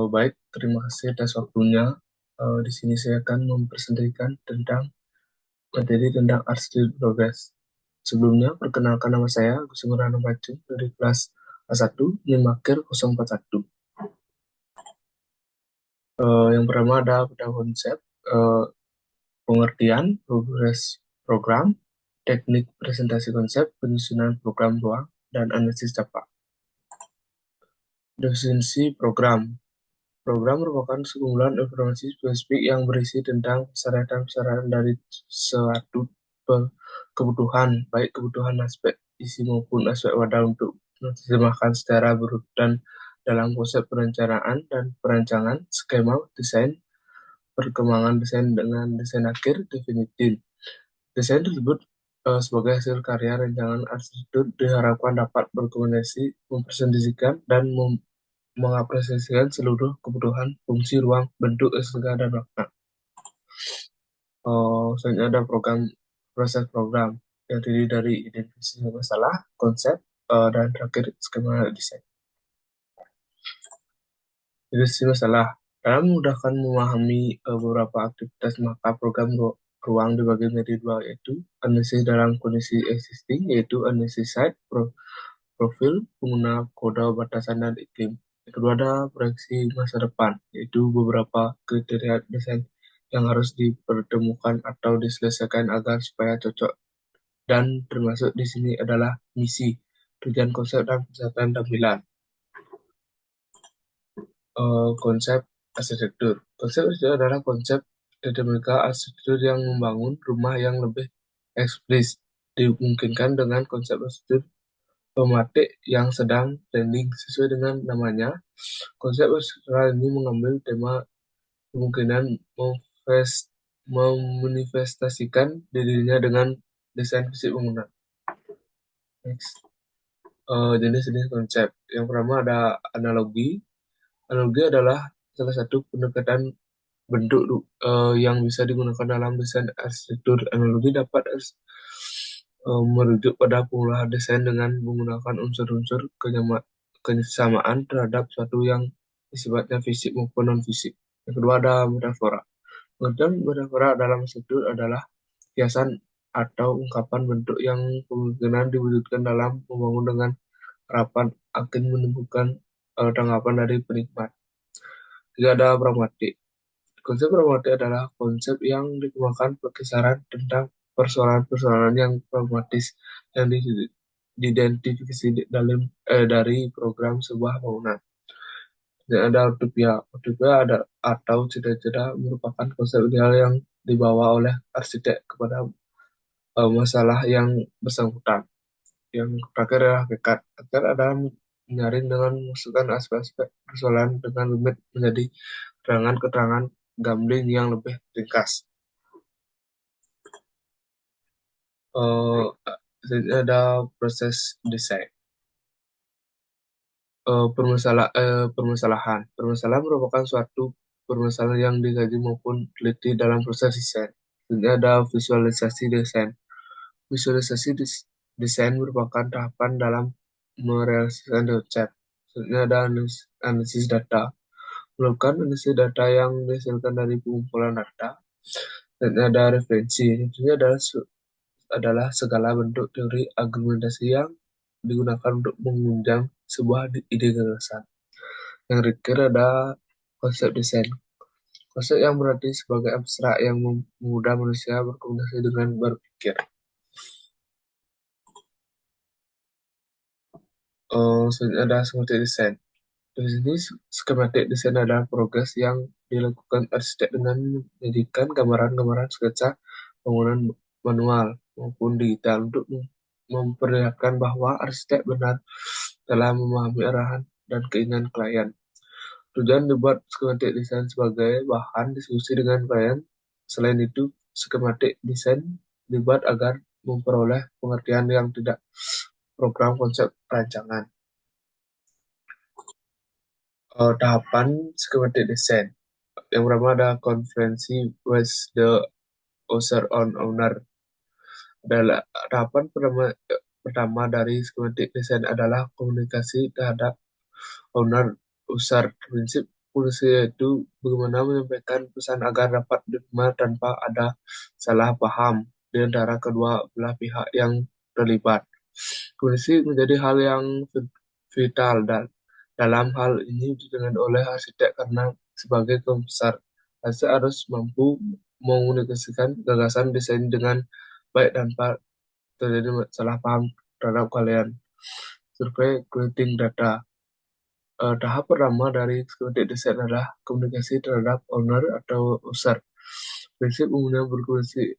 Baik, terima kasih atas waktunya. Di sini saya akan mempresentasikan tentang materi tentang Art Student Progress. Sebelumnya, perkenalkan nama saya, Agus Imran Bacung dari kelas A1, Limakir 041. Yang pertama ada pada konsep, eh, pengertian, progres program, teknik presentasi konsep, penyusunan program ruang, dan analisis dampak. Definisi program. Program merupakan sekumpulan informasi spesifik yang berisi tentang persyaratan-persyaratan dari suatu kebutuhan, baik kebutuhan aspek isi maupun aspek wadah untuk diterjemahkan secara berurutan dalam konsep perencanaan dan perancangan, skema, desain, perkembangan desain dengan desain akhir, definitif. Desain tersebut sebagai hasil karya rancangan arsitektur diharapkan dapat berkomunikasi, mempresentasikan, dan mengapresiasikan seluruh kebutuhan, fungsi, ruang, bentuk, estetika, dan makna. Selanjutnya ada proses program yang terdiri dari identifikasi masalah, konsep, dan terakhir skema desain. Identifikasi masalah. Dalam memudahkan memahami beberapa aktivitas, maka program ruang dibagi menjadi dua, yaitu analisis dalam kondisi existing, yaitu analisis site, profil, pengguna, kode, batasan, dan iklim. Yang kedua ada proyeksi masa depan, yaitu beberapa kriteria desain yang harus dipertemukan atau diselesaikan agar supaya cocok, dan termasuk di sini adalah misi, tujuan konsep, dan pencapaian tampilan. Konsep arsitektur. Konsep arsitektur adalah konsep dinamika arsitektur yang membangun rumah yang lebih eksplisit dimungkinkan dengan konsep arsitektur pematik yang sedang trending. Sesuai dengan namanya, konsep arsitektural ini mengambil tema kemungkinan memanifestasikan dirinya dengan desain fisik bangunan. Next. Jenis-jenis konsep. Yang pertama ada analogi. Analogi adalah salah satu pendekatan bentuk yang bisa digunakan dalam desain arsitektur. Analogi dapat merujuk pada pengolahan desain dengan menggunakan unsur-unsur kesamaan terhadap suatu yang sifatnya fisik maupun non-fisik. Yang kedua ada metafora. Pengertian metafora dalam arsitektur adalah kiasan atau ungkapan bentuk yang kemungkinan diwujudkan dalam membangun dengan harapan akan menimbulkan tanggapan dari penikmat. Tidak ada pragmatik. Konsep pragmatik adalah konsep yang dikembangkan berkisaran tentang persoalan-persoalan yang pragmatis yang diidentifikasi dari program sebuah bangunan. Dan ada utopia. Utopia ada atau cita-cita merupakan konsep ideal yang dibawa oleh arsitek kepada masalah yang bersangkutan. Yang terakhir adalah hakikat. Hakikat adalah menyaring dengan memasukkan aspek-aspek persoalan dengan rumit menjadi keterangan-keterangan gambling yang lebih ringkas. Ada proses desain. Permasalahan. Permasalahan merupakan suatu permasalahan yang dikaji maupun teliti dalam proses desain. Ini ada visualisasi desain. Visualisasi desain merupakan tahapan dalam merealisasikan konsep. Selanjutnya ada analisis data. Melakukan analisis data yang dihasilkan dari pengumpulan data. Dan ada referensi. Ini adalah segala bentuk teori argumentasi yang digunakan untuk mengunjang sebuah ide gagasan. Yang terakhir ada konsep desain. Konsep yang berarti sebagai abstrak yang memudah manusia berkomunikasi dengan berpikir. Selanjutnya ada skematik desain. Di sini skematik desain adalah progres yang dilakukan arsitek dengan menjadikan gambaran-gambaran sketsa bangunan manual maupun digital untuk memperlihatkan bahwa arsitek benar telah memahami arahan dan keinginan klien. Tujuan dibuat skematik desain sebagai bahan diskusi dengan klien. Selain itu, skematik desain dibuat agar memperoleh pengertian yang tidak program konsep rancangan. Tahapan skematik desain. Yang pertama ada konferensi with the user on owner. Adalah tahapan pertama dari skematik desain adalah komunikasi terhadap owner user. Prinsip Fungsi yaitu bagaimana menyampaikan pesan agar dapat diterima tanpa ada salah paham di antara kedua belah pihak yang terlibat. Fungsi menjadi hal yang vital dan dalam hal ini didengar oleh arsitek karena sebagai pembesar, arsitek harus mampu mengomunikasikan gagasan desain dengan baik tanpa terjadi salah paham terhadap kalian. Survei collecting data. Tahap pertama dari Schematic Design adalah komunikasi terhadap owner atau user. Prinsip umumnya berkomunikasi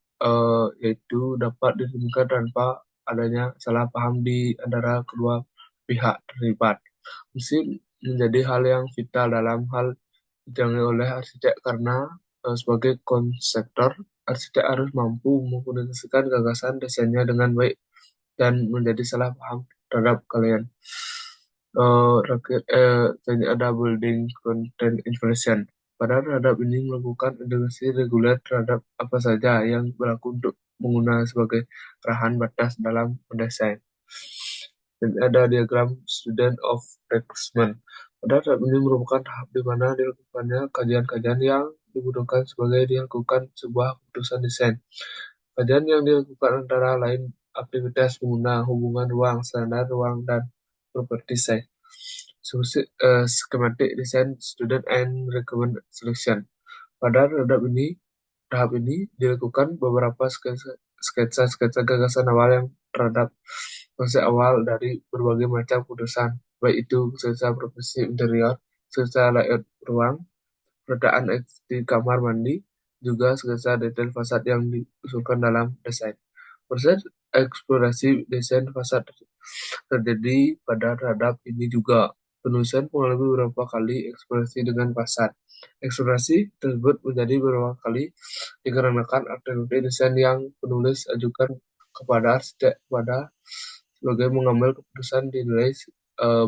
yaitu dapat ditemukan tanpa adanya salah paham di antara kedua pihak terlibat. Prinsip menjadi hal yang vital dalam hal dijalani oleh arsitek karena sebagai konseptor, arsitek harus mampu mengkomunikasikan gagasan desainnya dengan baik dan menjadi salah paham terhadap kalian. Selanjutnya ada building content information. Pada terhadap ini melakukan integrasi reguler terhadap apa saja yang berlaku untuk pengguna sebagai arahan batas dalam mendesain. Dan ada diagram student of assessment. Pada tahap ini merupakan tahap di mana dilakukannya kajian-kajian yang dibutuhkan sebagai dilakukan sebuah keputusan desain. Kajian yang dilakukan antara lain aktivitas pengguna, hubungan ruang, standar ruang, dan properti size. Schematic design, student and recommend selection. Pada tahap ini dilakukan beberapa sketsa gagasan awal yang terhadap konsep awal dari berbagai macam keputusan, baik itu sketsa profesi interior, sketsa layout ruang, peredaan di kamar mandi, juga sketsa detail fasad yang diusulkan dalam desain. Proses eksplorasi desain fasad terjadi pada terhadap ini juga. Penulisan mengalami beberapa kali eksplorasi dengan fasad. Eksplorasi tersebut menjadi beberapa kali dikarenakan aktivitas desain yang penulis ajukan kepada arsitek sebagai mengambil keputusan dinilai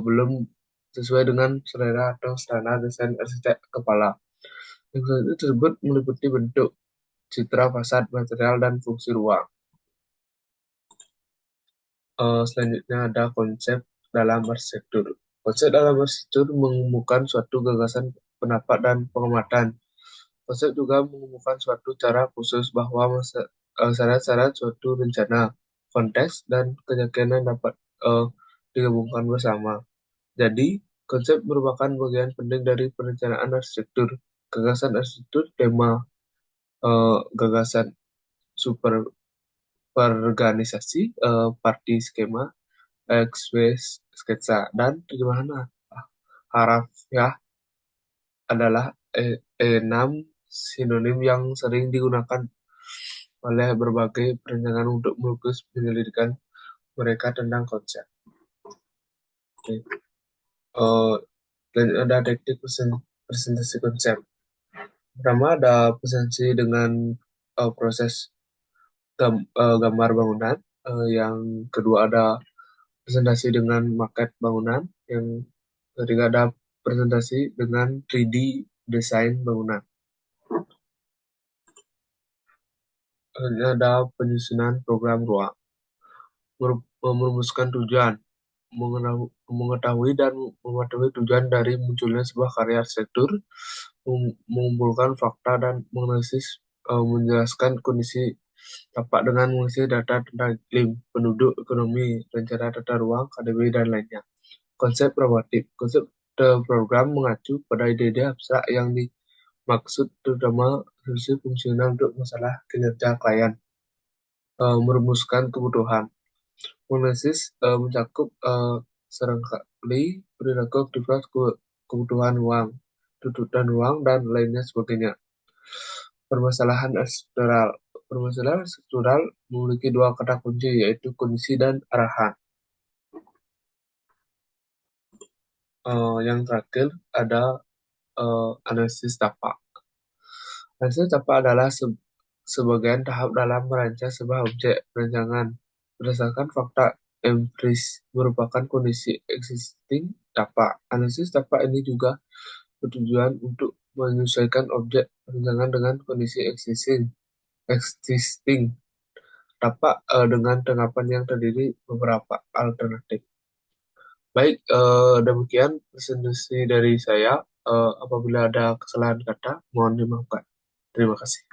belum sesuai dengan selera atau standar desain arsitek kepala. Eksplorasi tersebut meliputi bentuk, citra fasad, material, dan fungsi ruang. Selanjutnya ada konsep dalam arsitektur. Konsep dalam arsitektur mengemukakan suatu gagasan, pendapat, dan pengamatan. Konsep juga mengemukakan suatu cara khusus bahwa syarat-syarat suatu rencana, konteks, dan keyakinan dapat digabungkan bersama. Jadi, konsep merupakan bagian penting dari perencanaan arsitektur. Gagasan arsitektur, tema, gagasan super organisasi, party skema, XW sketsa, dan terjemahan harafiah adalah enam sinonim yang sering digunakan oleh berbagai perencanaan untuk melukis penyelidikan mereka tentang konsep. Oke. Dan ada teknik presentasi konsep. Pertama ada presentasi dengan proses gambar bangunan. Yang kedua ada presentasi dengan maket bangunan. Yang ketiga ada presentasi dengan 3D desain bangunan. Selanjutnya ada penyusunan program ruang. Merumuskan tujuan, mengetahui dan mematuhi tujuan dari munculnya sebuah karya arsitektur, mengumpulkan fakta dan menganalisis, menjelaskan kondisi tapak dengan mengisi data tentang iklim, penduduk, ekonomi, rencana tata ruang, KDB, dan lainnya. Konsep promotif. Konsep program mengacu pada ide-ide abstrak yang dimaksud terutama solusi fungsional untuk masalah kinerja klien. Merumuskan kebutuhan. Analisis mencakup serangkali perilaku aktivitas kebutuhan uang, tuntutan uang, dan lainnya sebagainya. Permasalahan struktural. Permasalahan struktural memiliki dua kata kunci, yaitu kondisi dan arahan. Yang terakhir ada analisis tapak. Analisis tapak adalah sebagian tahap dalam merancang sebuah objek perancangan berdasarkan fakta empiris merupakan kondisi existing tapak. Analisis tapak ini juga bertujuan untuk menyesuaikan objek perancangan dengan kondisi existing tapak dengan tanggapan yang terdiri beberapa alternatif. Baik, demikian presentasi dari saya. Apabila ada kesalahan kata, mohon dimaafkan. Terima kasih.